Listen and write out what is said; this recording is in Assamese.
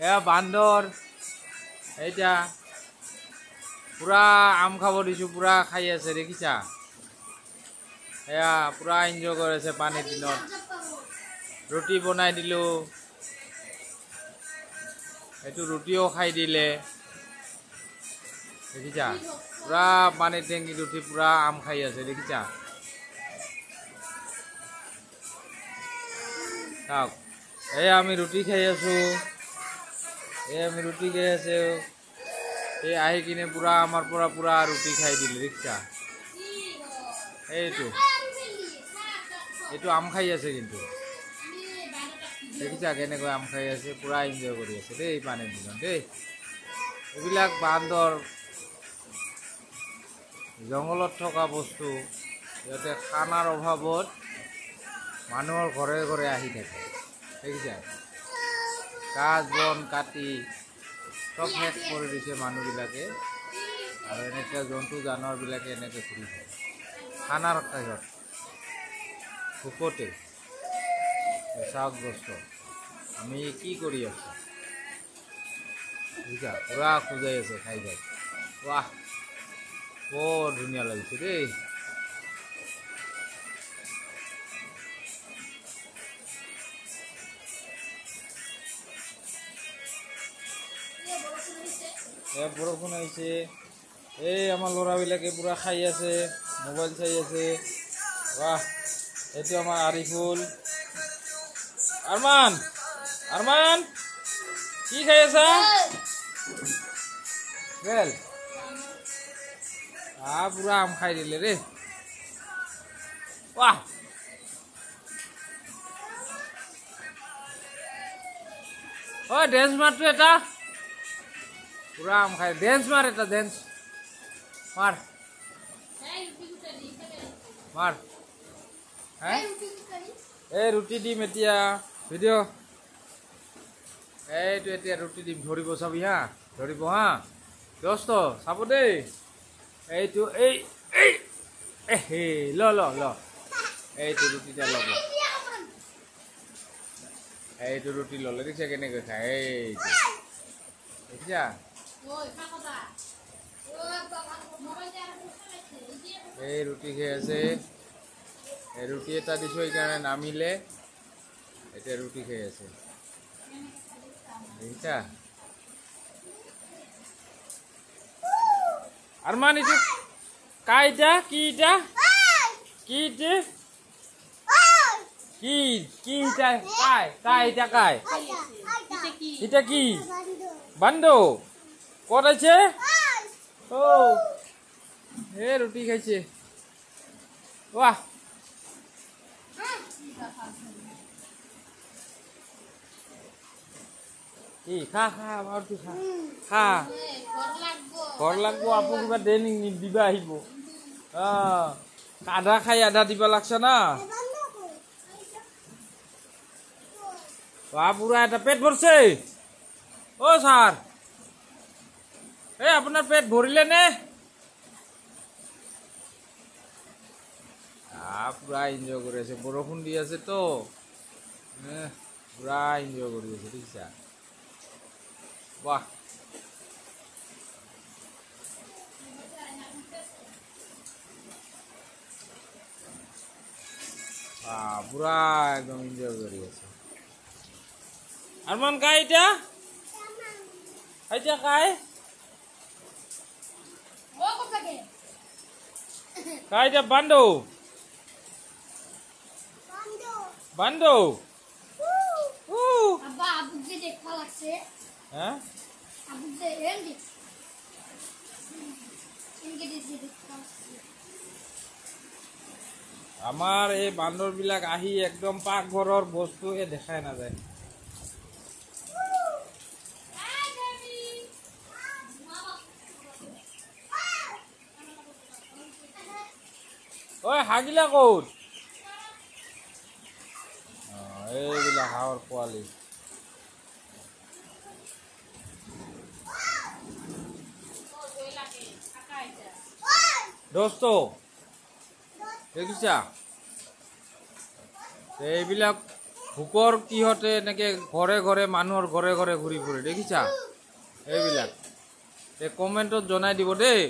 এয়া বান্দৰ এইটা পুৰা আম খাব দিছোঁ, পুৰা খাই আছে দেখিছা। এয়া পুৰা এনজয় কৰি আছে পানীৰ দিনত। ৰুটি বনাই দিলোঁ, এইটো ৰুটিও খাই দিলে দেখিছা। পুৰা পানীৰ টেংকিত উঠি পুৰা আম খাই আছে দেখিছা। চাওক এই আমি ৰুটি খাই আছোঁ, আমি ৰুটি খাই আছোঁ। এই আহি কিনে পুৰা আমাৰ পৰা পুৰা ৰুটি খাই দিলে দেখিছা। এইটো আম খাই আছে কিন্তু দেখিছা কেনেকৈ আম খাই আছে, পুৰা এনজয় কৰি আছে দেই পানীৰ দিনত দেই। এইবিলাক বান্দৰ জংঘলত থকা বস্তু, সিহঁতে খানাৰ অভাৱত মানুহৰ ঘৰে ঘৰে আহি থাকে দেখিছা। গাছ বন কাটি চব শেষ কৰি দিছে মানুহবিলাকে, আৰু এনেকৈ জন্তু জানোৱাৰবিলাকে এনেকৈ ঘূৰি থাকে খানাৰ কাষত ভোকতে। চাওক দোস্ত আমি কি কৰি আছোঁ বুজিছা, পুৰা খোজাই আছে খাই যায়। বাহ বৰ ধুনীয়া লাগিছে দেই। বৰষুণ আহিছে, এই আমাৰ ল'ৰাবিলাকে পুৰা খাই আছে, মোবাইল চাই আছে। বাহ এইটো আমাৰ আৰিফুল। আৰমান আৰমান কি খাই আছা? বেল পুৰা আম খাই দিলে ৰে। বাহ ডেন্স মাৰটো এটা, পুৰা আম খাই। ডেন্স মাৰ এটা, ডেন্স মাৰ মাৰ। এই ৰুটি দিম এতিয়া, ভিডিঅ' এইটো এতিয়া ৰুটি দিম, ধৰিব চাবি হা, ধৰিব হা দোস্ত চাব দেই। এইটো এই ল ল ল এইটো ৰুটিটা ল'ব, এইটো ৰুটি ল'লে দেখিছা কেনেকৈ খায়। এইটো দেখিছা, এই ৰুটি খাই আছে। এই ৰুটি এটা দিছোঁ সেইকাৰণে নামিলে, এতিয়া ৰুটি খাই আছে দেখিছা। আৰমান এইটো কাই এটা, কি এটা, কি এটা, কি কি এটা কাই, কাই এটা কাই, এটা কি বান্দ ক'ত আছে? ও এ ৰুটি খাইছে। বাহ কি খা খা আমাৰটো খা খা, ঘৰ লাগব আপো কিবা দে দিবা আহিব। আধা খাই আধা দিবা লাগছে না। পুৰা এটা পেট ভৰছে। অ' ছাৰ এই আপোনাৰ পেট ভৰিলে নে? পুৰা এনজয় কৰি আছে, বৰষুণ দি আছে তো পুৰা এনজয় কৰি আছে দেখিছা। বাহ পুৰা একদম এনজয় কৰি আছে। আৰমান কাই এতিয়া, এতিয়া কাই কাই এতিয়া বান্দ বান্দ আমাৰ এই বান্দৰবিলাক আহি একদম পাকঘৰৰ বস্তুৱে দেখাই নাযায়। ঐ হাগিলা ক'ত? এইবিলাক হাঁহৰ পোৱালি। দোস্ত দেখিছা এইবিলাক ভোকৰ কিহতে এনেকে ঘৰে ঘৰে মানুহৰ ঘৰে ঘৰে ঘূৰি ফুৰে দেখিছা এইবিলাক কমেণ্টত জনাই দিব দেই।